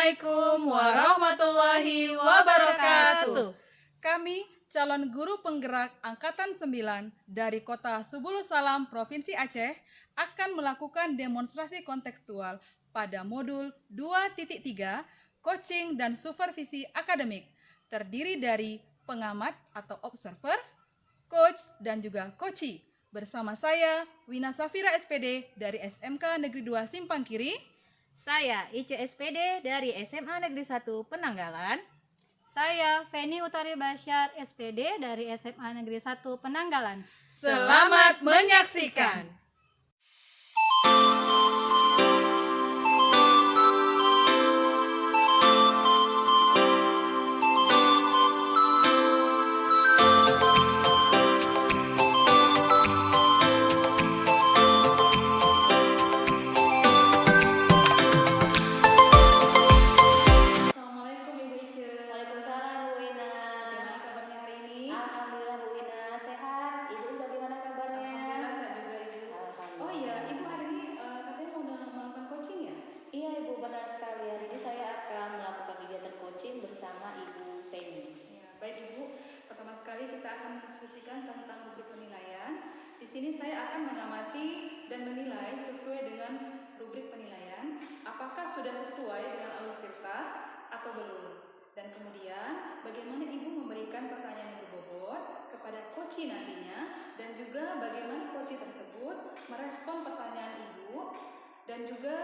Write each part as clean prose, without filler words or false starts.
Assalamualaikum warahmatullahi wabarakatuh. Kami calon guru penggerak Angkatan 9 dari Kota Subulu Salam, Provinsi Aceh akan melakukan demonstrasi kontekstual pada modul 2.3 coaching dan supervisi akademik, terdiri dari pengamat atau observer, coach dan juga coachee. Bersama saya Wina Safira SPD dari SMK Negeri 2 Simpang Kiri. Saya Ice SPD dari SMA Negeri 1 Penanggalan. Saya Feni Utari Basyar SPD dari SMA Negeri 1 Penanggalan. Selamat menyaksikan. Bersama Ibu Feni. Ya, baik Ibu, pertama sekali kita akan mendiskusikan tentang rubrik penilaian. Di sini saya akan mengamati dan menilai sesuai dengan rubrik penilaian, apakah sudah sesuai dengan alur tirta atau belum. Dan kemudian bagaimana Ibu memberikan pertanyaan yang berbobot kepada coachee nantinya, dan juga bagaimana coachee tersebut merespon pertanyaan Ibu, dan juga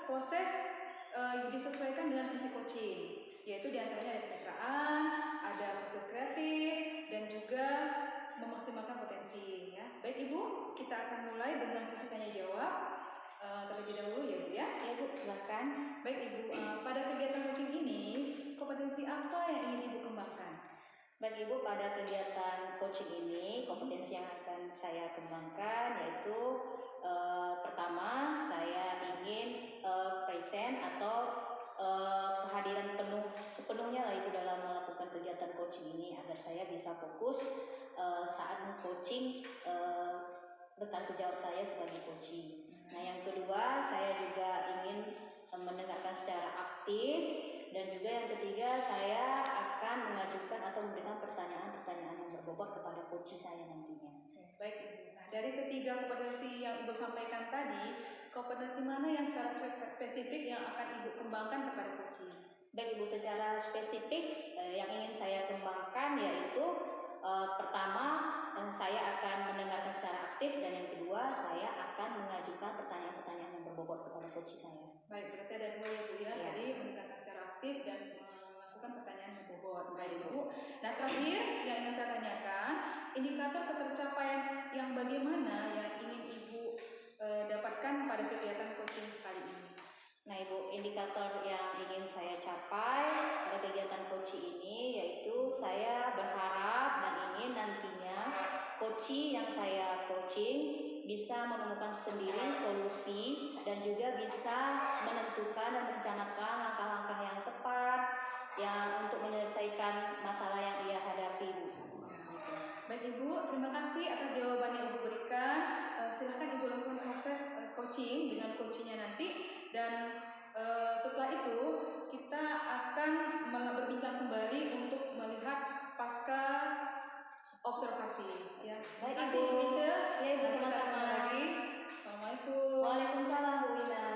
proses disesuaikan dengan visi coaching, yaitu diantaranya ada pencitraan, ada proses kreatif, dan juga memaksimalkan potensi. Ya, baik Ibu, kita akan mulai dengan sesi tanya jawab terlebih dahulu ya Bu ya. Ya Bu, silakan. Baik Ibu, pada kegiatan coaching ini kompetensi apa yang ingin Ibu kembangkan? Baik Ibu, pada kegiatan coaching ini kompetensi yang akan saya kembangkan yaitu pertama saya ingin present atau kehadiran penuh sepenuhnya lah Ibu dalam melakukan kegiatan coaching ini agar saya bisa fokus saat meng-coaching rekan sejawat saya sebagai coaching. Nah, yang kedua saya juga ingin mendengarkan secara aktif, dan juga yang ketiga saya akan mengajukan atau memberikan pertanyaan-pertanyaan yang berbobot kepada coaching saya nantinya. Baik Ibu. Nah, dari ketiga kompetensi yang Ibu sampaikan tadi, kompetensi mana yang secara spesifik yang akan Ibu kembangkan kepada coaching? Baik Ibu, secara spesifik yang ingin saya kembangkan yaitu pertama saya akan mendengarkan secara aktif, dan yang kedua saya akan mengajukan pertanyaan-pertanyaan yang berbobot kepada coaching saya. Baik, berarti ada dua ya Bu ya, tadi mendengarkan secara aktif dan melakukan pertanyaan yang berbobot. Baik Bu. Nah, terakhir yang ingin saya tanyakan, indikator ketercapaian yang bagaimana yang ingin Ibu dapatkan pada kegiatan coaching kali ini? Nah Ibu, indikator yang ingin saya capai pada kegiatan coaching ini yaitu saya berharap dan ingin nantinya coaching yang saya coaching bisa menemukan sendiri solusi dan juga bisa menentukan dan merencanakan langkah-langkah yang tepat yang untuk menyelesaikan masalah yang ia hadapi Bu. Baik Ibu, terima kasih atas jawaban yang Ibu berikan. Silahkan Ibu lakukan proses coaching dengan coachingnya nanti, dan setelah itu kita akan berbincang kembali untuk melihat pasca observasi. Ya, baik Ibu. Ibu. Ya Ibu, sama-sama lagi. Assalamualaikum. Waalaikumsalam Bu Wina.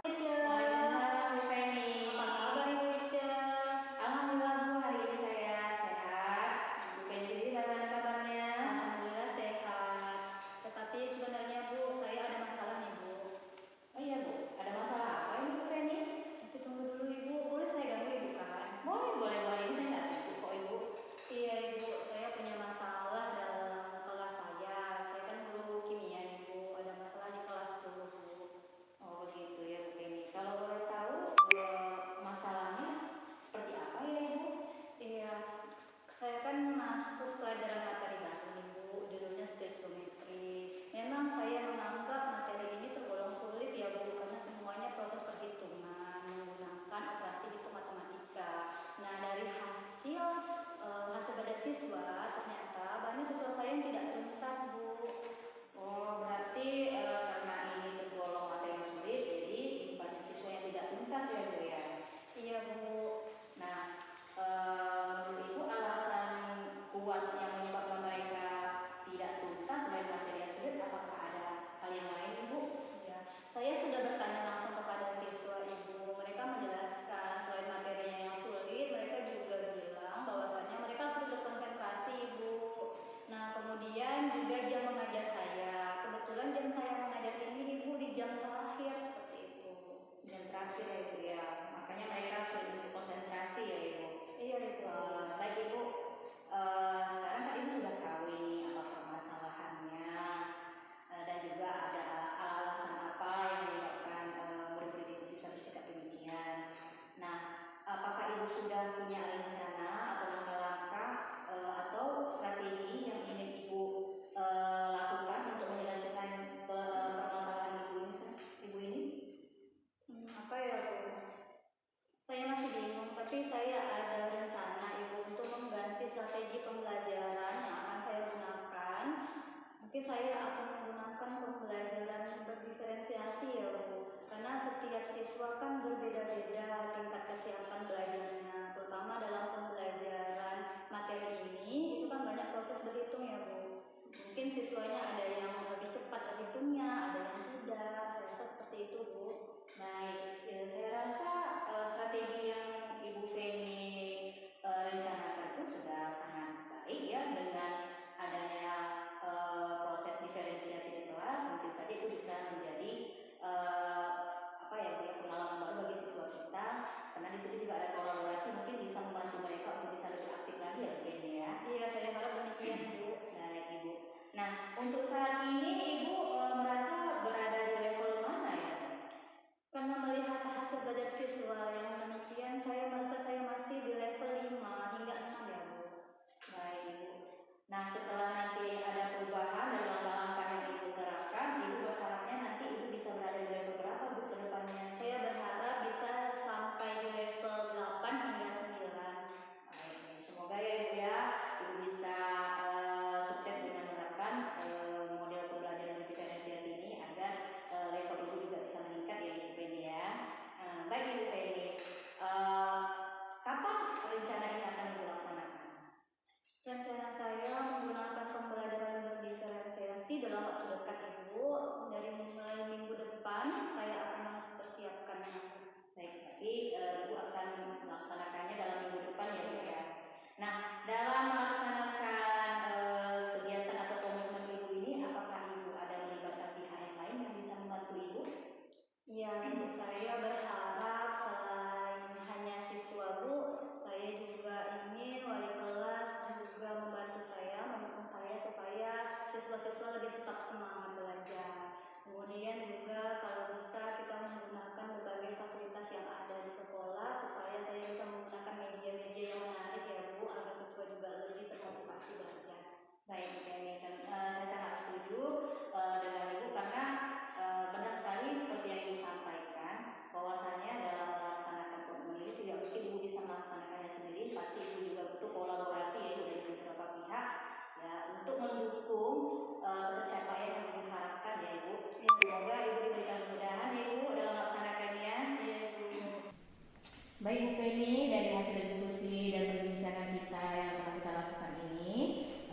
Waalaikumsalam Bu Feni. Apa kabar Ibu Ice? Alhamdulillah Bu, hari ini saya sehat. Bu Feni sendiri bagaimana kabarnya? Alhamdulillah sehat. Tetapi sebenarnya Bu, saya ada masalah nih Bu. Oh iya Bu, ada masalah apa ini Bu Feni? Tapi tunggu dulu Ibu, boleh saya ganggu Ibu kan? Boleh. Ini saya nggak sibuk kok Ibu. Iya Ibu, saya punya masalah dalam kelas saya. Saya kan guru kimia Ibu, ada masalah di kelas dulu Bu. Oh begitu ya Bu Feni. Kalau boleh tahu masalahnya seperti apa ya Ibu? Iya, saya kan masuk pelajaran materi baru nih Bu, judulnya stoikiometri. Memang saya menganggap materi ini tergolong sulit ya Bu, karena semuanya proses perhitungan menggunakan operasi hitung matematika. Nah, dari hasil pada siswa ternyata banyak siswa saya yang tidak tuntas Bu. Oh berarti karena ini tergolong materi yang sulit, jadi banyak siswa yang tidak tuntas ya Bu ya? Iya Bu, sudah punya rencana atau langkah-langkah atau strategi yang ingin Ibu lakukan untuk menyelesaikan permasalahan Ibu ini? Apa ya Bu? Saya masih bingung, tapi saya ada rencana Ibu untuk mengganti strategi pembelajaran yang akan saya gunakan. Mungkin saya akan menggunakan pembelajaran berdiferensiasi ya Bu, karena setiap siswa kan berbeda-beda tingkat kesiapan belajarnya, terutama dalam pembelajaran materi ini itu kan banyak proses berhitung ya Bu. Mungkin siswanya ada yang lebih cepat berhitungnya, ada yang tidak. Saya rasa seperti itu Bu. Baik, saya rasa strategi yang Ibu Feni rencanakan itu sudah sangat baik ya, dengan adanya proses diferensiasi di kelas. Mungkin saja itu bisa menjadi apa ya Bu, pengalaman baru bagi siswa kita, karena di situ juga ada kolaborasi, mungkin bisa membantu mereka untuk bisa lebih aktif lagi ya Bu Feni ya. Iya, saya harap demikian Bu. Baik Ibu. Nah, untuk saat ini Ibu merasa berada di level mana ya? Karena melihat hasil belajar siswa yang demikian, saya merasa saya masih di level 5 hingga 6 ya Bu. Baik Ibu. Nah, setelah nanti ada perubahan dan langkah-langkah yang Ibu terapkan, Ibu berharapnya nanti Ibu bisa berada di level berapa Bu ke depannya? Saya berharap bisa sampai di level 8 hingga 9. Baik, semoga ya Ibu ya, Ibu bisa sukses dengan menerapkan model pembelajaran diferensiasi ini agar level Ibu juga bisa meningkat ya Ibu Feni ya. Baik Ibu Feni, kapan rencana ini akan Ibu laksanakan? Rencana saya menggunakan pembelajaran berdiferensiasi dalam waktu dekat Ibu. Dari mulai minggu depan saya akan langsung persiapkannya. Baik, berarti Ibu akan melaksanakannya dalam minggu depan ya Bu ya. Nah, dalam melaksanakan kegiatan atau komitmen Ibu ini, apakah Ibu ada melibatkan pihak yang lain yang bisa membantu Ibu? Iya Bu, saya berharap selain hanya siswa Bu, saya juga ingin wali kelas juga membantu saya, mendukung saya supaya siswa-siswa lebih tetap semangat belajar. Kemudian juga kalau bisa kita menggunakan berbagai fasilitas yang ada di sekolah supaya saya bisa menggunakan media-media yang menarik ya Bu, agar siswa juga lebih termotivasi belajar. Baik, Bu Feni, saya sangat setuju dengan Ibu, karena benar sekali seperti yang Ibu sampaikan, bahwasanya dalam melaksanakan komitmen ini tidak mungkin Ibu bisa melaksanakannya sendiri, pasti Ibu juga butuh kolaborasi ya Ibu dari beberapa pihak ya untuk mendukung tercapaian yang Ibu harapkan ya Ibu. Semoga Ibu diberikan kemudahan ya Ibu dalam melaksanakannya. Iya Bu. Baik Bu Feni, dari hasil diskusi dan perbincangan kita yang telah kita lakukan ini,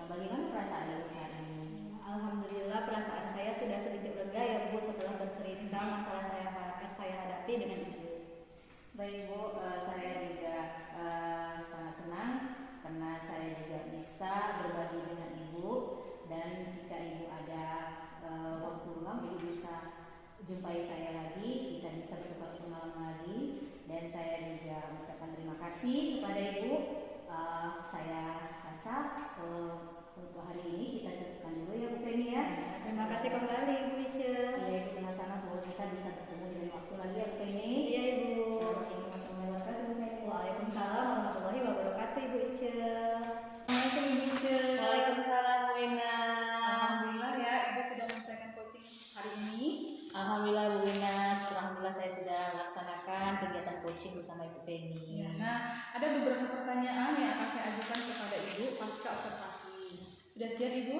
bagaimana perasaan Ibu saat ini? Alhamdulillah perasaan saya sudah sedikit lega ya Bu setelah bercerita masalah saya hadapi dengan Ibu. Baik Bu, saya juga sangat senang karena saya juga bisa berbagi dengan Ibu, dan jika Ibu ada waktu luang, Ibu bisa jumpai saya lagi, kita bisa bertukar pengalaman lagi, dan saya juga mengucapkan terima kasih kepada Ibu. Saya rasa untuk hari ini kita cukupkan dulu ya Bu Feni ya. Terima kasih kembali Ibu Ice. Iya Ibu, sama-sama, semoga kita bisa bertemu di lain waktu lagi ya Bu Feni. Iya Ibu. Assalamualaikum warahmatullahi wabarakatuh Bu Feni. Waalaikumsalam warahmatullahi wabarakatuh Ibu Ice. Assalamualaikum Ibu Ice. Waalaikumsalam Bu Ina. Alhamdulillah ya Ibu sudah menyelesaikan coaching hari ini. Alhamdulillah Bu Ina, alhamdulillah saya sudah melaksanakan kegiatan coaching bersama Ibu Feni. Ya, nah, ada beberapa pertanyaan yang akan saya ajukan kepada Ibu pasca observasi. Sudah siap Ibu?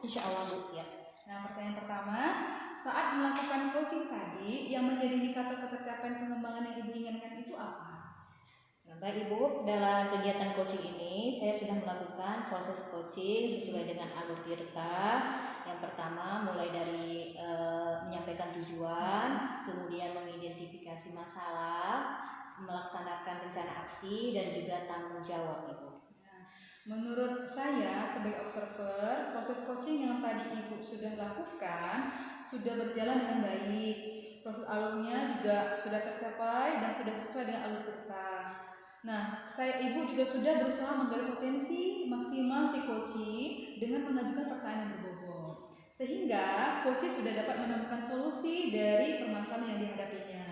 Insya Allah Bu, siap. Nah, pertanyaan pertama, saat melakukan coaching tadi, yang menjadi indikator ketercapaian pengembangan yang Ibu inginkan itu apa? Nah, baik Ibu, dalam kegiatan coaching ini saya sudah melakukan proses coaching sesuai dengan alur tirta. Yang pertama mulai dari menyampaikan tujuan, kemudian mengidentifikasi masalah, melaksanakan rencana aksi, dan juga tanggung jawab Ibu. Menurut saya sebagai observer, proses coaching yang tadi Ibu sudah lakukan sudah berjalan dengan baik. Proses alurnya juga sudah tercapai dan sudah sesuai dengan alur kita. Nah, Ibu juga sudah berusaha menggali potensi maksimal si coaching dengan mengajukan pertanyaan yang berbobot. Sehingga coaching sudah dapat menemukan solusi dari permasalahan yang dihadapinya.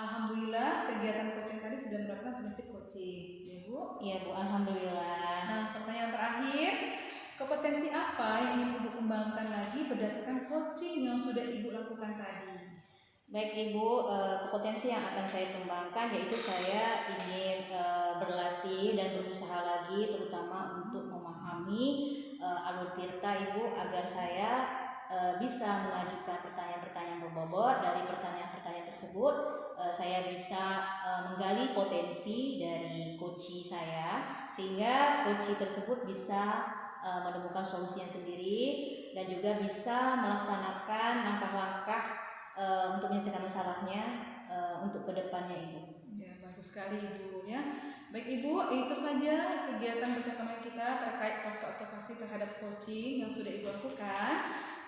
Alhamdulillah kegiatan coaching tadi sudah menerapkan prinsip coaching, ya Bu. Iya Bu, alhamdulillah. Nah, pertanyaan terakhir, kompetensi apa yang ingin Ibu kembangkan lagi berdasarkan coaching yang sudah Ibu lakukan tadi? Baik Ibu, kompetensi yang akan saya kembangkan yaitu saya ingin berlatih dan berusaha lagi terutama untuk memahami alur tirta Ibu agar saya bisa mengajukan pertanyaan-pertanyaan berbobot. Dari pertanyaan-pertanyaan tersebut saya bisa menggali potensi dari coachee saya sehingga coachee tersebut bisa menemukan solusinya sendiri dan juga bisa melaksanakan langkah-langkah untuk menyelesaikan masalahnya untuk kedepannya Ibu. Ya, bagus sekali Ibu ya. Baik Ibu, itu saja kegiatan percakapan kita terkait pasca observasi terhadap coaching yang sudah Ibu lakukan.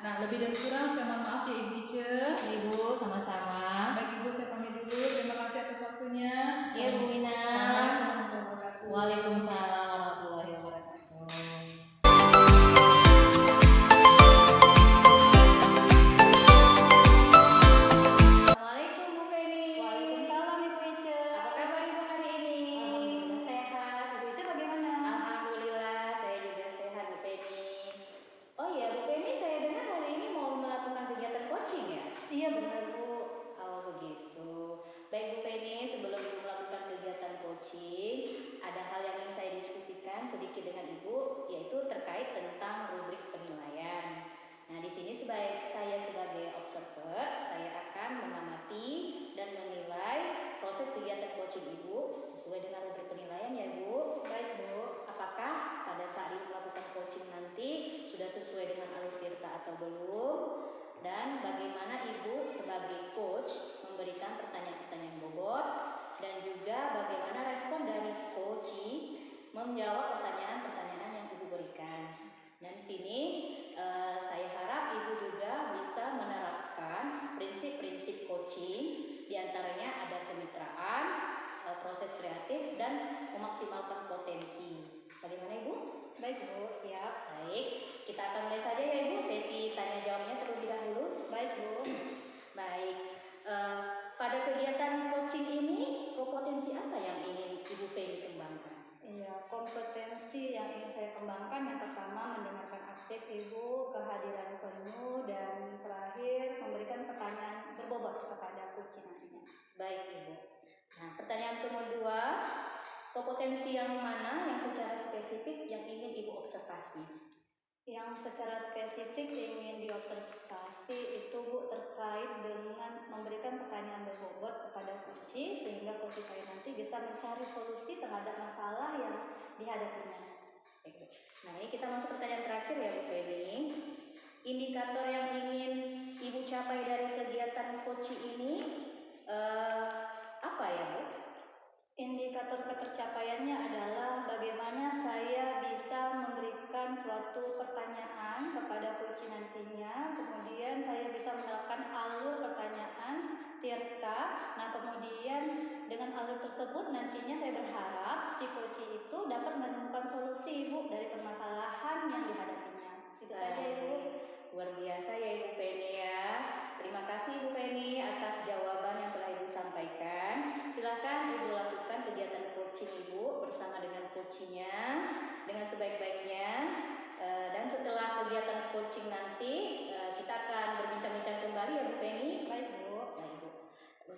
Nah, lebih dan kurang saya mohon maaf ya Ibu Ice. Ibu, sama-sama. Baik Ibu, saya pamit dulu. Terima kasih atas waktunya. Ya Bu Wina. Assalamualaikum warahmatullahi wabarakatuh. Waalaikumsalam warahmatullahi wabarakatuh. Assalamualaikum Bu Feni. Waalaikumsalam Ibu Ice. Apa kabar Ibu hari ini? Alhamdulillah sehat. Ibu Ice bagaimana? Alhamdulillah saya juga sehat Bu Feni. Oh iya Bu Feni, saya dengar hari ini mau melakukan kegiatan coaching ya? Iya benar Bu. Oh begitu. Baik Bu Feni, sebelum Ibu melakukan kegiatan coaching, ada hal yang ingin saya diskusikan sedikit dengan Ibu, yaitu terkait tentang rubrik penilaian. Nah, di sini saya sebagai observer, saya akan mengamati dan menilai proses kegiatan coaching Ibu sesuai dengan rubrik penilaian ya Bu. Baik Bu. Apakah pada saat Ibu melakukan coaching nanti sudah sesuai dengan alur tirta atau belum? Dan bagaimana Ibu sebagai coach memberikan pertanyaan-pertanyaan bobot dan juga bagaimana respon dari coachee menjawab pertanyaan-pertanyaan yang Ibu berikan. Dan di sini saya harap Ibu juga bisa menerapkan prinsip-prinsip coaching, diantaranya ada kemitraan, proses kreatif, dan memaksimalkan potensi. Bagaimana Ibu? Baik Bu, siap. Baik, kita akan mulai saja ya Ibu sesi tanya jawabnya terlebih dahulu. Baik Bu. Baik, pada kegiatan coaching ini kompetensi apa yang ingin Ibu Feni kembangkan? Iya, kompetensi yang ingin saya kembangkan yang pertama mendengarkan aktif Ibu, kehadiran penuh, dan terakhir memberikan pertanyaan berbobot kepada coaching nantinya. Baik Ibu. Nah, pertanyaan kedua, kompetensi yang mana yang secara spesifik yang ingin Ibu observasi? Yang secara spesifik ingin diobservasi itu Bu terkait dengan memberikan pertanyaan berbobot kepada coachee sehingga coachee saya nanti bisa mencari solusi terhadap masalah yang dihadapinya. Baik. Nah, ini kita masuk pertanyaan terakhir ya Bu Feni. Indikator yang ingin Ibu capai dari kegiatan coaching ini apa ya Bu? Indikator ketercapaiannya adalah bagaimana saya bisa memberikan suatu pertanyaan kepada coachee nantinya, kemudian saya bisa menerapkan alur pertanyaan tirta. Nah, kemudian dengan alur tersebut nantinya saya berharap si coachee itu dapat menemukan solusi Ibu dari permasalahan yang dihadapinya. Itu saja Ibu. Luar biasa ya Ibu Feni ya. Terima kasih Ibu Feni atas jawaban yang telah Ibu sampaikan. Silakan Ibu lakukan kegiatan coaching Ibu bersama dengan coachingnya dengan sebaik-baiknya. Dan setelah kegiatan coaching nanti kita akan berbincang-bincang kembali ya Bu Feni. Baik Bu. Baik Bu.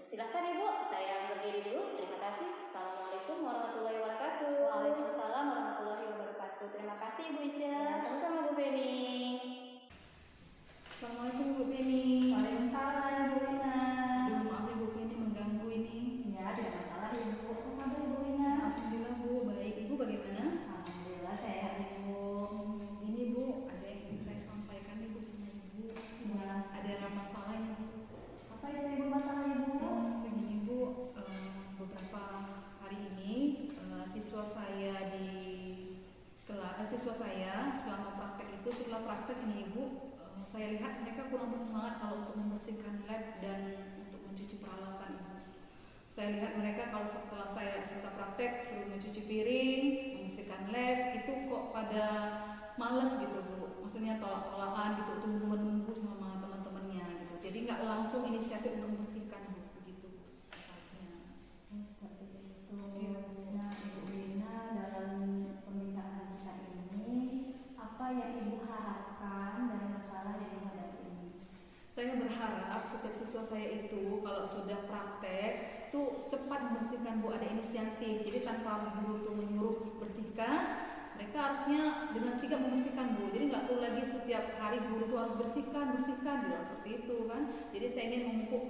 Silakan Ibu, saya berdiri dulu. Terima kasih. Assalamualaikum warahmatullahi wabarakatuh. Waalaikumsalam warahmatullahi wabarakatuh. Terima kasih Ibu Ica. Ya, sama-sama Bu Feni. Assalamualaikum Bu Feni. Waalaikumsalam Ibu Wina. Aduh, maaf Ibu Feni mengganggu ini. Ya, tidak masalah Ibu. Apa kabar Ibu Wina? Alhamdulillah Bu, baik. Ibu bagaimana? Alhamdulillah sehat Ibu. Ini Bu, ada yang ingin saya sampaikan nih Bu sama Ibu. Ya. Ada masalah ini Bu. Apa itu Ibu masalah Ibu? Begini Bu, beberapa hari ini siswa saya di kelas, siswa saya selama praktek itu, setelah praktek ini Ibu, saya lihat mereka kurang bersemangat kalau untuk membersihkan lab dan untuk mencuci peralatan Ibu. Saya lihat mereka kalau setelah praktek suruh mencuci piring, membersihkan lab, itu kok pada males gitu Bu. Maksudnya tolak-tolakan gitu, tunggu menunggu sama teman-temannya gitu. Jadi nggak langsung inisiatif untuk membersihkan Bu, begitu. setiap siswa saya itu kalau sudah praktek tuh cepat membersihkan Bu, ada inisiatif. Jadi tanpa harus guru tuh menyuruh bersihkan, mereka harusnya dengan sigap membersihkan Bu. Jadi nggak perlu lagi setiap hari guru tuh harus bersihkan, tidak seperti itu kan. Jadi saya ingin memupuk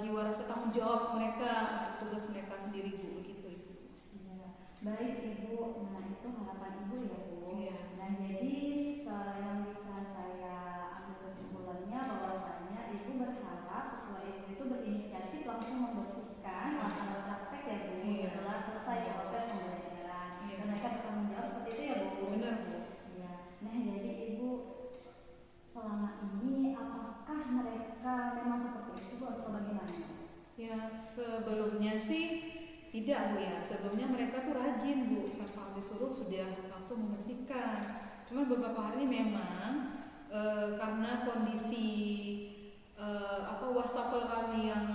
jiwa rasa tanggung jawab mereka untuk tugas mereka sendiri Bu, begitu Ibu. Ya, baik Ibu. Nah itu harapan Ibu ya Bu. Iya. Nah jadi yang bisa saya ambil kesimpulannya bahwasanya Ibu berharap siswa Ibu itu berinisiatif langsung membersihkan melaksanakan praktek ya Bu. Iya. Setelah selesai proses pembelajaran. Iya. Dan mereka bertanggung jawab seperti itu ya Bu. Benar Bu. Ya. Nah jadi Ibu selama ini apakah mereka memang seperti itu Bu atau bagaimana? Ya sebelumnya sih tidak Bu ya. Sebelumnya mereka tuh rajin Bu, tanpa disuruh sudah langsung membersihkan. Cuman beberapa hari ini memang karena kondisi wastafel kami yang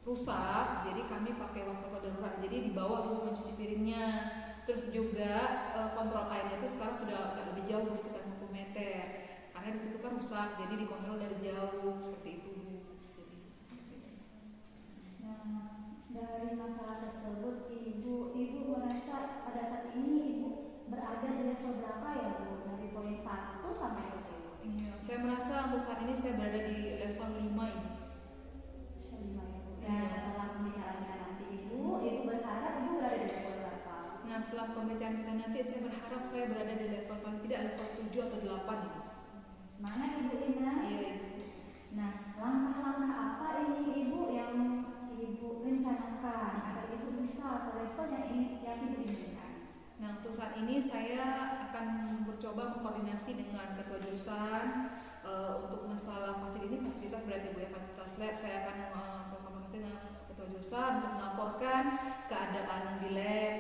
rusak, jadi kami pakai wastafel darurat. Jadi di bawah Bu mencuci piringnya. Terus juga kontrol airnya itu sekarang sudah agak lebih jauh, sekitar 50 meter. Karena di situ kan rusak, jadi dikontrol dari jauh seperti itu Bu. Jadi, seperti itu. Nah, dari masalah tersebut Ibu merasa pada saat ini Ibu berada di level berapa ya Bu? Dari poin 1 sampai 10. Iya, saya merasa untuk saat ini saya berada di level 5 ini. 5 ya Bu. Dan setelah pembicaraan kita nanti Ibu berharap Ibu berada di level berapa? Nah setelah pembicaraan kita nanti saya berharap saya berada di level paling tidak level 7 atau 8 ini. Semangat Ibu Ina. Iya Ibu. Nah, langkah-langkah apa ini Ibu yang Ibu rencanakan agar Ibu bisa ke level yang Ibu inginkan? Nah untuk saat ini saya akan mencoba mengkoordinasi dengan ketua jurusan untuk masalah fasilitas berarti Bu ya, fasilitas lab. Saya akan berkomunikasi dengan ketua jurusan untuk melaporkan keadaan di lab,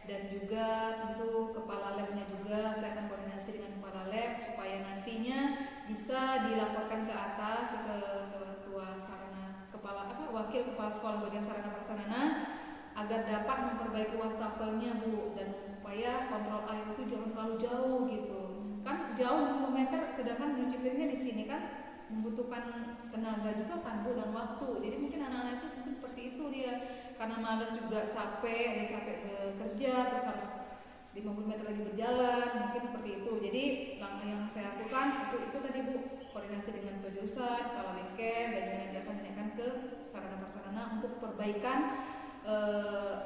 dan juga tentu kepala labnya juga saya akan koordinasi dengan kepala lab supaya nantinya bisa dilaporkan ke atas ke ketua sarana wakil kepala sekolah bagian sarana prasarana agar dapat memperbaiki wastafelnya Bu, dan supaya kontrol air itu jangan terlalu jauh gitu. Kan jauh 50 meter, sedangkan nyuci piringnya di sini kan membutuhkan tenaga juga kan Bu dan waktu. Jadi mungkin anak-anak itu mungkin seperti itu dia, karena malas juga capek bekerja terus harus 50 meter lagi berjalan, mungkin seperti itu. Jadi langkah yang saya lakukan itu tadi Bu, koordinasi dengan ketua jurusan, kepala bengkel, dan nanti akan menanyakan ke sarana prasarana untuk perbaikan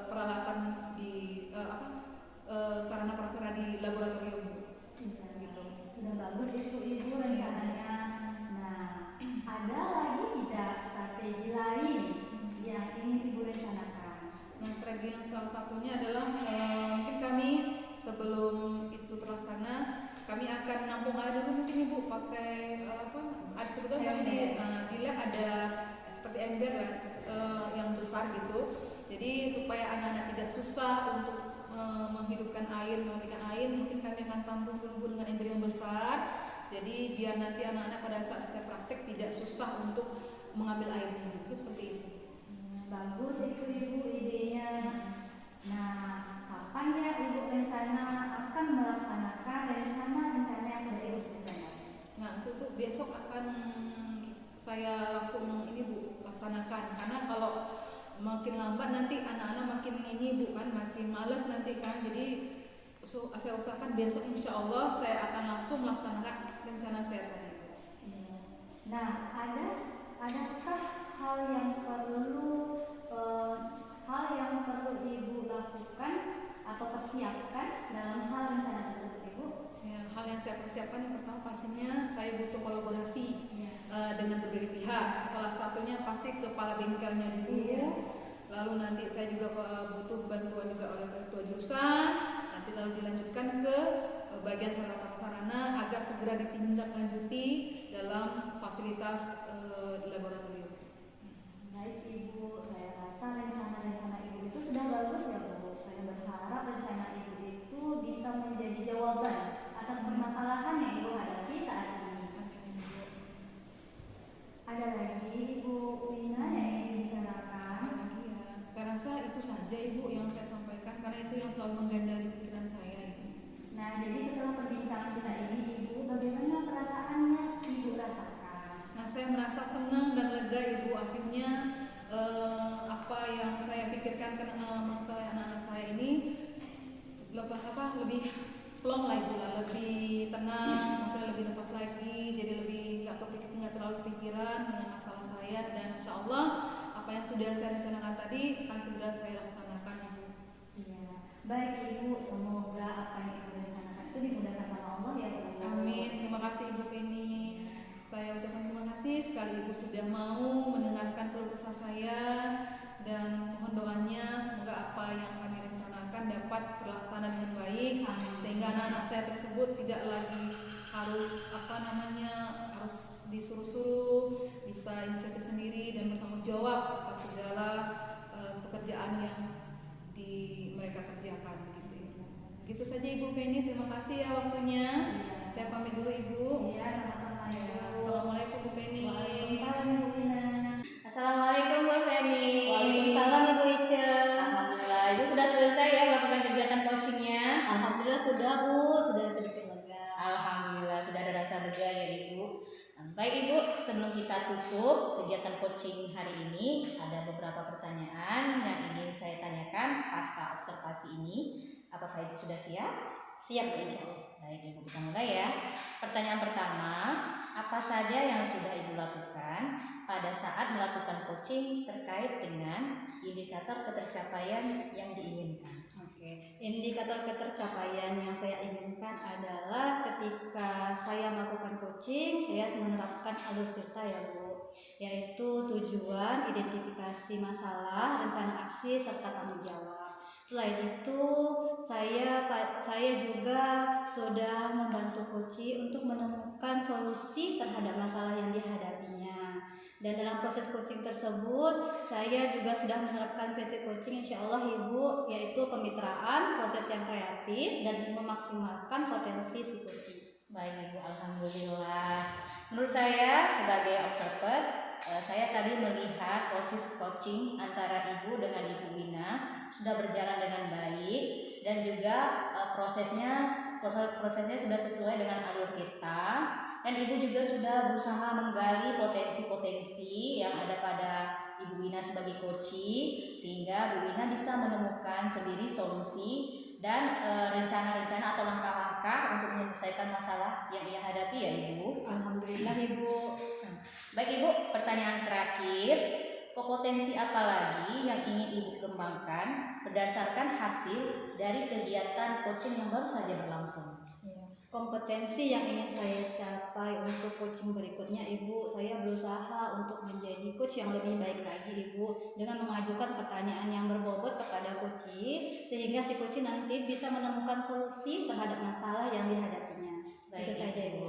peralatan di sarana prasarana di laboratorium Bu. Gitu. Sudah bagus itu Ibu rencananya. Nah, ada lagi tidak strategi lain yang ingin Ibu rencanakan? Nah, strategi yang salah satunya adalah mungkin kami sebelum itu terlaksana, kami akan nampung air dulu mungkin Ibu pakai ada kebetulan kami di lab ada seperti ember lah yang besar gitu. Jadi supaya anak-anak tidak susah untuk menghidupkan air, mematikan air, mungkin kami akan tampung dulu dengan ember yang besar. Jadi biar nanti anak-anak pada saat selesai praktek tidak susah untuk mengambil airnya, itu seperti itu. Bagus itu Ibu idenya. Nah, kapan ya Ibu rencana akan melaksanakan rencana yang sudah Ibu sebutkan? Nah, untuk besok akan saya langsung ini Bu laksanakan, karena kalau makin lambat nanti anak-anak makin ini Bu kan, makin males nanti kan. Jadi saya usahakan besok insya Allah saya akan langsung melaksanakan rencana saya tadi. Nah, adakah hal yang perlu Ibu lakukan atau persiapkan dalam hal rencana tersebut Ibu? Ya, hal yang saya persiapkan yang pertama pastinya saya butuh kolaborasi dengan berbagai pihak. Salah satunya pasti kepala bengkelnya dulu. Lalu nanti saya juga butuh bantuan juga oleh ketua jurusan. Nanti lalu dilanjutkan ke bagian sarana prasarana agar segera ditindaklanjuti dalam fasilitas laboratorium. Baik Ibu, saya rasa rencana Ibu itu sudah bagus ya Bu. Saya berharap rencana Ibu itu bisa menjadi jawaban atas permasalahan yang Ibu hadapi saat ini. Ada lagi Ibu Wina yang ingin dibicarakan? Saya rasa itu saja Ibu yang saya sampaikan, karena itu yang selalu mengganjal di pikiran saya. Nah, jadi setelah perbincangan kita ini Ibu, bagaimana perasaannya Ibu rasakan? Nah, saya merasa lebih plong lah Ibu, lebih tenang, maksudnya lebih nafas lagi, jadi lebih nggak terlalu pikiran dengan masalah saya, dan insya Allah apa yang sudah saya rencanakan tadi akan segera saya laksanakan Ibu. Iya. Baik Ibu, semoga apa yang Ibu rencanakan itu dimudahkan sama Allah ya Bu. Amin. Terima kasih Ibu Penny. Saya ucapkan terima kasih sekali Ibu sudah mau mendengarkan keluh kesah saya, dan mohon doanya semoga apa yang kami rencanakan dapat terlaksana dengan baik. Amin. Sehingga anak-anak saya tersebut tidak lagi harus harus disuruh-suruh, bisa inisiatif sendiri dan bertanggung jawab atas segala pekerjaan yang mereka kerjakan gitu Ibu. Gitu saja Ibu Penny, terima kasih ya waktunya. Saya pamit dulu Ibu. Iya, sama-sama ya. Assalamualaikum Bu Penny. Waalaikumsalam Ibu Ina. Assalamualaikum Bu Feni. Waalaikumsalam Ibu Ica. Alhamdulillah, Ibu sudah selesai ya melakukan kegiatan coachingnya. Alhamdulillah sudah Bu, sudah sedikit lega. Alhamdulillah sudah ada rasa lega ya Ibu. Baik Ibu, sebelum kita tutup kegiatan coaching hari ini, ada beberapa pertanyaan yang ingin saya tanyakan pasca observasi ini. Apakah Ibu sudah siap? Siap Bu Insya Allah. Baik Ibu, kita mulai ya. Pertanyaan pertama, apa saja yang sudah Ibu lakukan pada saat melakukan coaching terkait dengan indikator ketercapaian yang diinginkan? Oke, indikator ketercapaian yang saya inginkan adalah ketika saya melakukan coaching, saya menerapkan alur cerita ya Bu, yaitu tujuan, identifikasi masalah, rencana aksi, serta tanggung jawab. Selain itu, saya juga sudah membantu coach untuk menemukan solusi terhadap masalah yang dihadapinya. Dan dalam proses coaching tersebut, saya juga sudah menerapkan prinsip coaching insya Allah Ibu, yaitu kemitraan, proses yang kreatif, dan memaksimalkan potensi si coaching. Baik Ibu, Alhamdulillah. Menurut saya sebagai observer, saya tadi melihat proses coaching antara Ibu dengan Ibu Wina sudah berjalan dengan baik, dan juga prosesnya sudah sesuai dengan alur kita, dan Ibu juga sudah berusaha menggali potensi-potensi yang ada pada Ibu Wina sebagai coaching, sehingga Ibu Wina bisa menemukan sendiri solusi dan rencana-rencana atau langkah-langkah untuk menyelesaikan masalah yang ia hadapi ya Ibu. Alhamdulillah Ibu. Baik Ibu, pertanyaan terakhir, kompetensi apa lagi yang ingin Ibu kembangkan berdasarkan hasil dari kegiatan coaching yang baru saja berlangsung? Kompetensi yang ingin saya capai untuk coaching berikutnya Ibu, saya berusaha untuk menjadi coach yang lebih baik lagi Ibu, dengan mengajukan pertanyaan yang berbobot kepada coach, sehingga si coach nanti bisa menemukan solusi terhadap masalah yang dihadapinya. Baik, Itu saja Ibu.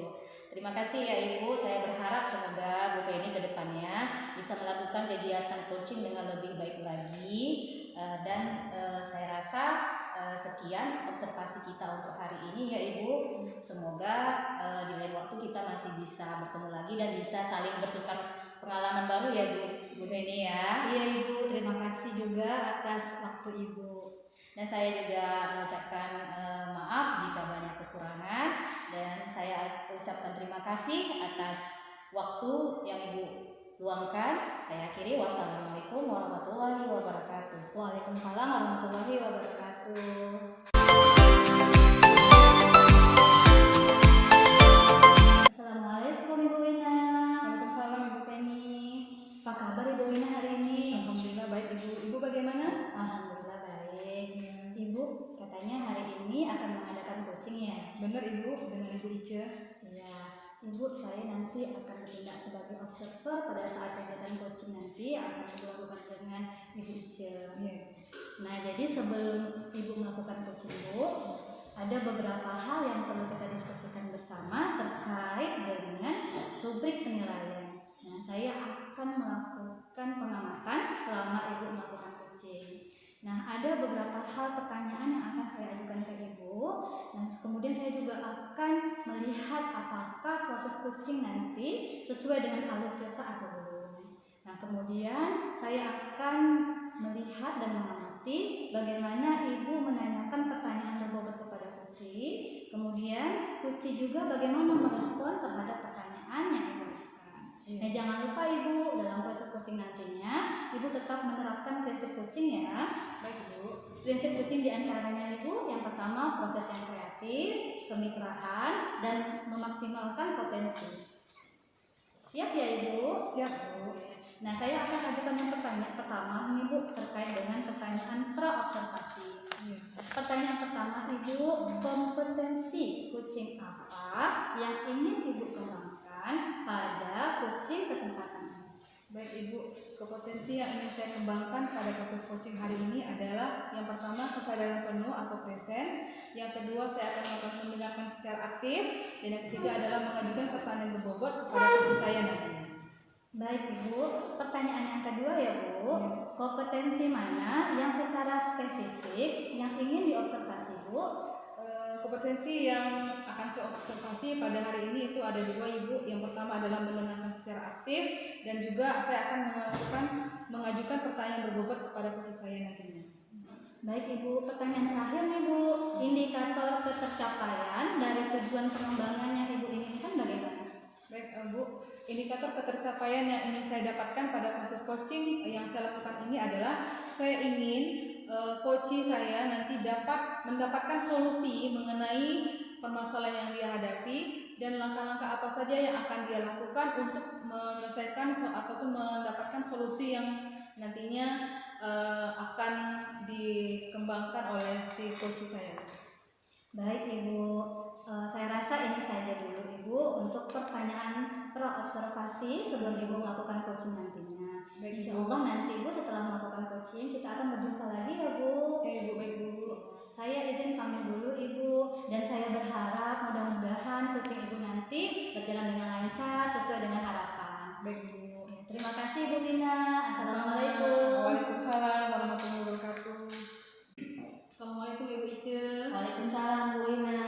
Terima kasih ya Ibu, saya berharap semoga Bu Feni ke depannya bisa melakukan kegiatan coaching dengan lebih baik lagi, dan saya rasa sekian observasi kita untuk hari ini ya Ibu. Semoga di lain waktu kita masih bisa bertemu lagi dan bisa saling bertukar pengalaman baru ya Bu Feni ya. Iya Ibu, terima kasih juga atas waktu Ibu. Dan saya juga mengucapkan maaf jika banyak kekurangan, dan saya ucapkan terima kasih atas waktu yang Ibu luangkan. Saya akhiri, wassalamualaikum warahmatullahi wabarakatuh. Waalaikumsalam warahmatullahi wabarakatuh. Assalamualaikum Ibu Wina. Waalaikumsalam Ibu Penny. Apa kabar Ibu Wina hari ini? Alhamdulillah baik Ibu. Ibu bagaimana? Alhamdulillah baik. Ibu katanya hari ini akan mengadakan coaching ya? Benar Ibu, dengan Ibu Ica. Iya. Ibu, saya nanti akan bertindak sebagai observer pada saat kegiatan coaching nanti akan dilakukan dengan Ibu Ica. Iya. Nah, jadi sebelum Ibu melakukan coaching Bu, ada beberapa hal yang perlu kita diskusikan bersama terkait dengan rubrik penilaian. Nah, saya akan melakukan pengamatan selama Ibu melakukan coaching. Nah, ada beberapa hal pertanyaan yang akan saya ajukan ke Ibu, dan kemudian saya juga akan melihat apakah proses coaching nanti sesuai dengan alur cerita atau belum. Nah, kemudian saya akan melihat dan mengamati bagaimana Ibu menanyakan pertanyaan berbobot kepada coaching, kemudian coaching juga bagaimana merespon terhadap pertanyaan yang Ibu ajukan. Nah, jangan lupa Ibu, dalam proses coaching nantinya Ibu tetap menerapkan prinsip coaching ya. Baik Ibu. Prinsip coaching diantaranya Ibu, yang pertama proses yang kreatif, kemitraan, dan memaksimalkan potensi. Siap ya Ibu? Siap, Bu. Nah, saya akan ajukan yang pertanyaan pertama nih Bu, terkait dengan pertanyaan pra-observasi. Iya. Pertanyaan pertama Ibu, kompetensi kucing apa yang ingin Ibu kembangkan pada kucing kesempatan ini? Baik Ibu, kompetensi yang ingin saya kembangkan pada proses coaching hari ini adalah yang pertama kesadaran penuh atau present, yang kedua saya akan melakukan mendengarkan secara aktif, dan yang ketiga adalah mengajukan pertanyaan berbobot kepada coach saya nantinya. Baik Ibu, pertanyaan yang kedua ya Bu, kompetensi mana yang secara spesifik yang ingin diobservasi Bu? Kompetensi yang akan saya observasi pada hari ini itu ada dua Ibu. Yang pertama adalah mendengarkan secara aktif, dan juga saya akan mengajukan pertanyaan berbobot kepada coach saya nantinya. Baik Ibu, pertanyaan terakhir nih Bu, indikator ketercapaian dari tujuan pengembangan yang Ibu inginkan bagaimana? Baik Bu, indikator ketercapaian yang ingin saya dapatkan pada proses coaching yang saya lakukan ini adalah saya ingin coach saya nanti dapat mendapatkan solusi mengenai permasalahan yang dia hadapi, dan langkah-langkah apa saja yang akan dia lakukan untuk menyelesaikan ataupun mendapatkan solusi yang nantinya akan dikembangkan oleh si coach saya. Baik Ibu, saya rasa ini saja dulu Ibu untuk pertanyaan pra-observasi sebelum Ibu melakukan coaching nantinya. Baik, Insya Ibu. Allah nanti Ibu setelah melakukan coaching kita akan berjumpa lagi ya Bu. Ibu, baik Bu. Saya izin pamit dulu Ibu, dan saya berharap mudah-mudahan coaching Ibu nanti berjalan dengan lancar sesuai dengan harapan. Baik Bu. Terima kasih Bu Lina. Assalamualaikum. Waalaikumsalam warahmatullahi wabarakatuh. Assalamualaikum Ibu Ice. Waalaikumsalam Bu Wina.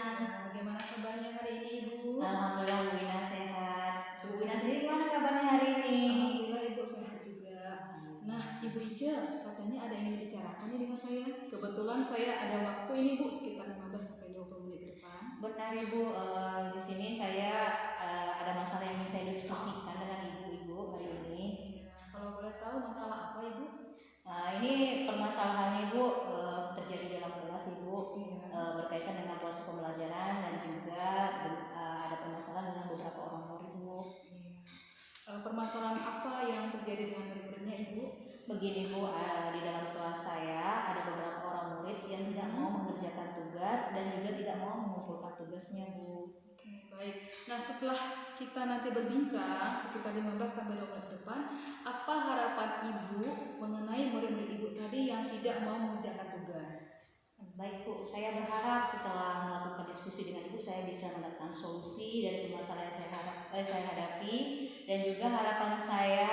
Bagaimana kabarnya hari ini Ibu? Alhamdulillah Bu Wina sehat. Bu Wina sendiri gimana kabarnya hari ini? Alhamdulillah Ibu sehat juga. Nah Ibu Ice, katanya ada yang ingin dibicarakan nih dengan saya. Kebetulan saya ada waktu ini Bu, sekitar 15 sampai 20 menit ke depan. Benar Ibu, di sini saya ada masalah yang ingin saya diskusikan dengan ibu-ibu hari ini. Iya, kalau boleh tahu masalah apa Ibu? Ini permasalahan Ibu terjadi dalam kelas Ibu, Iya. berkaitan dengan proses pembelajaran dan juga ada permasalahan dengan beberapa orang murid Bu. Iya. Permasalahan apa yang terjadi dengan murid-muridnya Ibu? Begini Bu, di dalam kelas saya ada beberapa orang murid yang tidak mau mengerjakan tugas dan juga tidak mau mengumpulkan tugasnya Bu. Oke, baik. Nah, setelah kita nanti berbincang sekitar 15 sampai 20 menit ke depan, apa harapan Ibu mengenai murid-murid Ibu tadi yang tidak mau mengerjakan tugas? Baik Bu, saya berharap setelah melakukan diskusi dengan Ibu saya bisa mendapatkan solusi dari permasalahan yang saya hadapi, dan juga harapan saya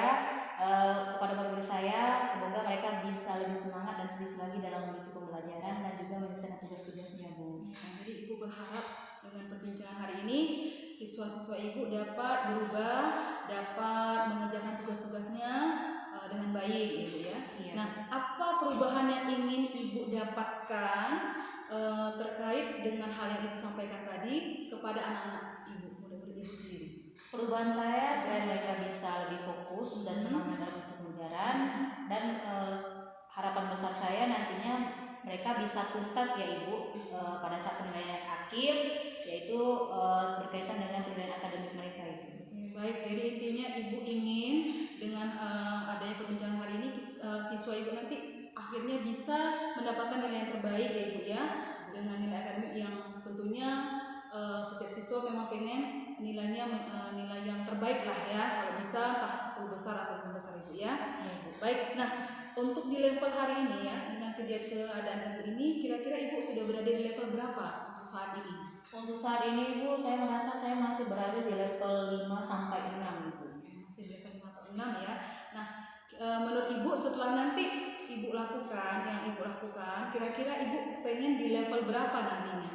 kepada murid-murid saya semoga mereka bisa lebih semangat dan serius lagi dalam mengikuti pembelajaran dan juga menyelesaikan tugas-tugasnya Bu. Nah, jadi Ibu berharap dengan perbincangan hari ini siswa-siswa Ibu dapat berubah, dapat mengerjakan tugas-tugasnya dengan baik Ibu ya. Iya. Nah, apa perubahan yang ingin Ibu dapatkan terkait dengan hal yang Ibu sampaikan tadi kepada anak-anak Ibu, murid-murid Ibu sendiri? Perubahan saya selain mereka bisa lebih fokus dan semangat dalam pembelajaran, dan harapan besar saya nantinya mereka bisa tuntas ya Ibu pada saat penilaian akhir, yaitu berkaitan dengan penilaian akademik mereka itu. Oke, baik, jadi intinya Ibu ingin dengan adanya perbincangan hari ini siswa Ibu nanti akhirnya bisa mendapatkan nilai yang terbaik ya Ibu ya, dengan nilai akademik yang tentunya setiap siswa memang pengen nilainya nilai yang terbaik lah ya, kalau bisa entah 10 besar atau 5 besar Ibu ya. Baik, nah untuk di level hari ini ya, dengan keadaan Ibu ini, kira-kira Ibu sudah berada di level berapa untuk saat ini? Untuk saat ini Ibu, saya merasa saya masih berada di level 5 sampai 6 itu. Masih di level 5 atau 6 ya. Nah, menurut Ibu setelah nanti Ibu lakukan, kira-kira Ibu pengen di level berapa nantinya?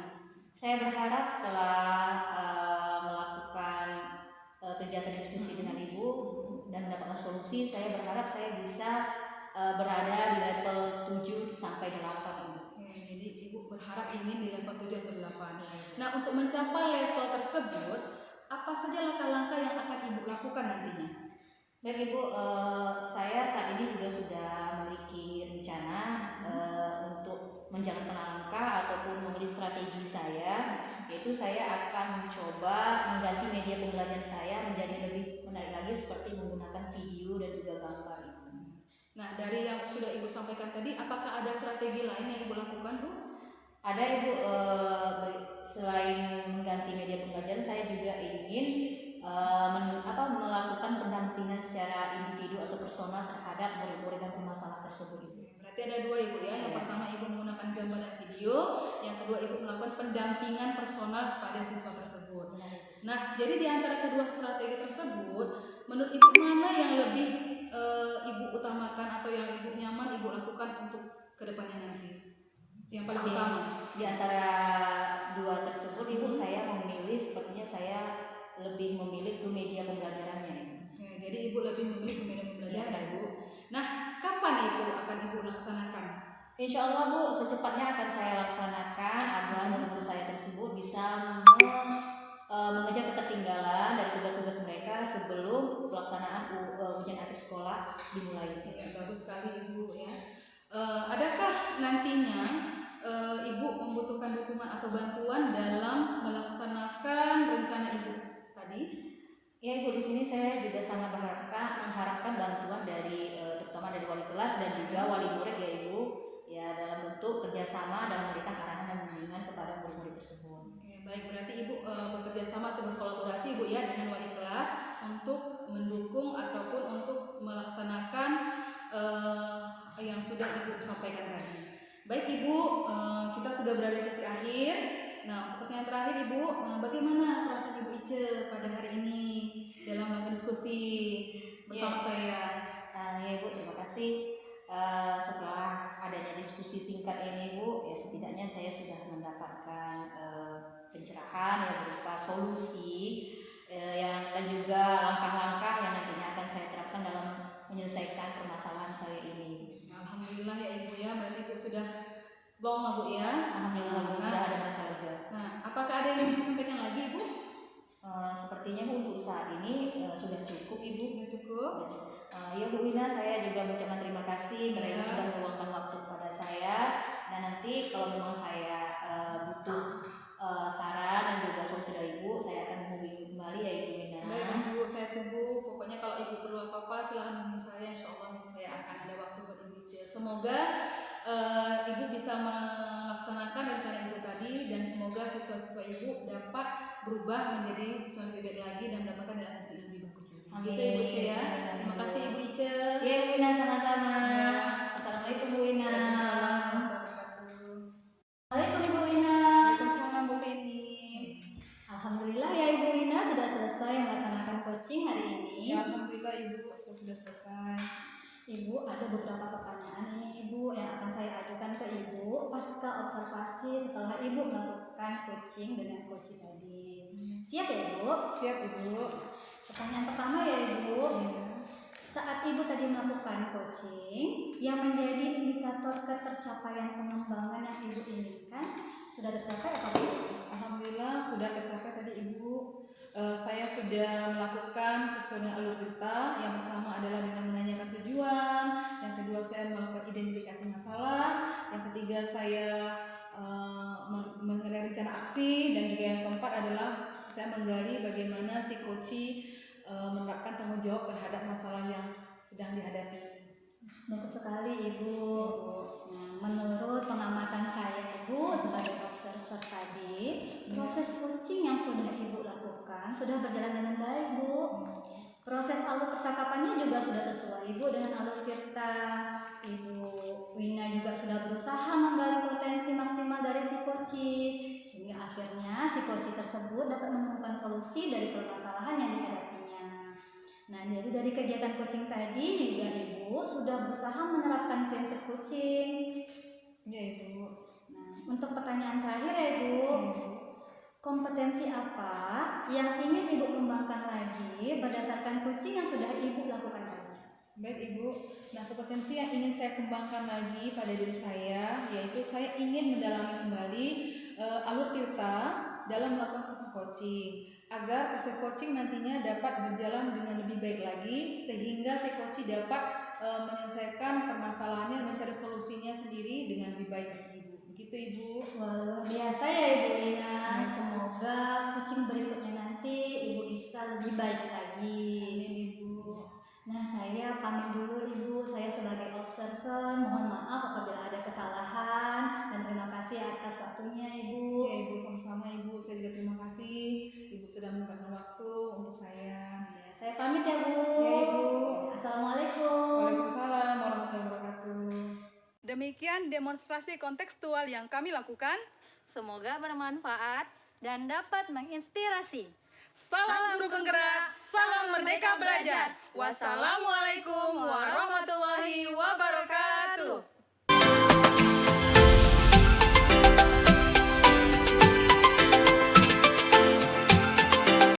Saya berharap setelah melakukan kegiatan diskusi dengan Ibu dan mendapatkan solusi, saya berharap saya bisa berada di level 7 sampai 8 Ibu. Oke, jadi Ibu berharap ingin di level 7 atau 8. Nah, untuk mencapai level tersebut, apa saja langkah-langkah yang akan Ibu lakukan nantinya? Baik Ibu, saya saat ini juga sudah memiliki rencana untuk menjalankan langkah ataupun memilih strategi saya, yaitu saya akan mencoba mengganti media pembelajaran saya menjadi lebih menarik lagi seperti menggunakan video dan juga gambar itu. Nah, dari yang sudah Ibu sampaikan tadi, apakah ada strategi lain yang Ibu lakukan, Bu? Ada Ibu, selain mengganti media pembelajaran, saya juga ingin melakukan pendampingan secara individu atau personal terhadap murid-murid yang bermasalah tersebut itu. Berarti ada dua Ibu ya. Yang pertama Ibu menggunakan gambar dan video, yang kedua Ibu melakukan pendampingan personal kepada siswa tersebut. Nah, jadi di antara kedua strategi tersebut, menurut Ibu mana yang lebih Ibu utamakan atau yang Ibu nyaman Ibu lakukan untuk kedepannya nanti? Yang paling utama di antara dua tersebut, Ibu, saya memilih, sepertinya saya lebih memilih ke media pembelajarannya. ya, jadi Ibu lebih memilih ke media pembelajaran ya, Bu. Nah, kapan itu akan Ibu laksanakan? Insya Allah, Bu, secepatnya akan saya laksanakan agar murid saya tersebut bisa mengejar ketertinggalan dari tugas-tugas mereka sebelum pelaksanaan ujian akhir sekolah dimulai. Ya, bagus sekali Ibu ya. Adakah nantinya Ibu membutuhkan dukungan atau bantuan dalam melaksanakan rencana Ibu tadi? Ya, Ibu, di sini saya juga sangat mengharapkan bantuan dari terutama dari wali kelas dan juga wali murid ya, Ibu, ya, dalam bentuk kerjasama dalam memberikan arahan dan bimbingan kepada murid-murid tersebut. Oke, baik, berarti Ibu bekerja sama atau berkolaborasi Ibu ya dengan wali kelas untuk mendukung ataupun untuk melaksanakan yang sudah Ibu sampaikan tadi. Baik Ibu, kita sudah berada di sesi akhir. Nah, untuk pertanyaan terakhir Ibu, bagaimana perasaan Ibu Ice pada hari ini dalam melakukan diskusi bersama saya? Ya, Ibu, terima kasih. Setelah adanya diskusi singkat ini, Bu, ya setidaknya saya sudah mendapatkan pencerahan yang berupa solusi dan juga langkah-langkah yang nantinya akan saya terapkan dalam menyelesaikan permasalahan saya ini. Alhamdulillah ya Ibu ya, berarti Ibu sudah belum Bu ya? Alhamdulillah, Bu, sudah ada masalah juga. Nah, apakah ada yang ingin disampaikan lagi Ibu? Sepertinya, Bu, untuk saat ini sudah cukup, Ibu. Sudah cukup. Ya, Bu Wina, saya juga mengucapkan terima kasih karena sudah meluangkan waktu kepada saya. Dan nanti kalau memang saya butuh saran dan juga solusi dari Ibu, saya akan menghubungi kembali ya, Ibu Wina. Baik Ibu, saya tunggu. Pokoknya kalau Ibu perlu apa-apa silahkan hubungi saya. Insya Allah saya akan ada waktu buat Ibu Ice. Semoga Ibu bisa melaksanakan rencana Ibu tadi dan semoga siswa-siswa Ibu dapat berubah menjadi siswa lebih baik lagi dan mendapatkan nilai yang lebih bagus lagi. Gitu Ibu Ice ya. Terima kasih Ibu Ice. Ya, Bu Wina, sama-sama. Assalamualaikum, Bu Wina. Waalaikumsalam Ibu Wina. Waalaikumsalam Bu Penny. Alhamdulillah ya Ibu Wina sudah selesai melaksanakan coaching hari ini. Ya, alhamdulillah Ibu sudah selesai. Ibu, ada beberapa pertanyaan ini Ibu yang akan saya ajukan ke Ibu pasca observasi setelah Ibu melakukan coaching dengan coach tadi. Siap ya Ibu? Siap Ibu. Pertanyaan pertama ya Ibu. Saat Ibu tadi melakukan coaching, yang menjadi indikator ketercapaian pengembangan yang Ibu inginkan sudah tercapai atau belum? Alhamdulillah sudah tercapai tadi Ibu. Saya sudah melakukan sesuai dengan alur kita. Yang pertama adalah dengan menanyakan tujuan. Yang kedua saya melakukan identifikasi masalah. Yang ketiga saya mengenai rencana aksi. Dan juga yang keempat adalah saya menggali bagaimana si coach menerapkan tanggung jawab terhadap masalah yang sedang dihadapi. Bagus sekali Ibu. Menurut pengamatan saya Ibu sebagai observer tadi, proses coaching yang sudah Ibu lakukan sudah berjalan dengan baik Bu. Proses alur percakapannya juga sudah sesuai Ibu dengan alur kita. Ibu Wina juga sudah berusaha menggali potensi maksimal dari si coaching, hingga akhirnya si coaching tersebut dapat menemukan solusi dari permasalahan yang dihadapinya. Nah, jadi dari kegiatan coaching tadi juga Ibu sudah berusaha menerapkan prinsip coaching. Ya Ibu. Nah, untuk pertanyaan terakhir ya Ibu, kompetensi apa yang ingin Ibu kembangkan lagi berdasarkan coaching yang sudah Ibu lakukan tadi? Baik Ibu, nah kompetensi yang ingin saya kembangkan lagi pada diri saya yaitu saya ingin mendalami kembali alur tirta dalam melakukan proses coaching agar proses coaching nantinya dapat berjalan dengan lebih baik lagi sehingga si coach dapat menyelesaikan permasalahannya, mencari solusinya sendiri dengan lebih baik lagi Ibu. Begitu Ibu. Wah, luar biasa ya Ibu Ina. Semoga coaching berikutnya nanti Ibu bisa lebih baik lagi. Amin Ibu. Nah, saya pamit dulu Ibu. Saya sebagai observer mohon maaf apabila ada kesalahan dan terima kasih atas waktunya Ibu. Ya Ibu, sama-sama Ibu. Saya juga terima kasih Ibu sudah meluangkan waktu untuk saya. Ya, saya pamit ya Bu. Ya Ibu. Assalamualaikum. Waalaikumsalam warahmatullahi wabarakatuh. Demikian demonstrasi kontekstual yang kami lakukan. Semoga bermanfaat. Dan dapat menginspirasi. Salam guru penggerak, salam merdeka belajar. Wassalamualaikum warahmatullahi wabarakatuh.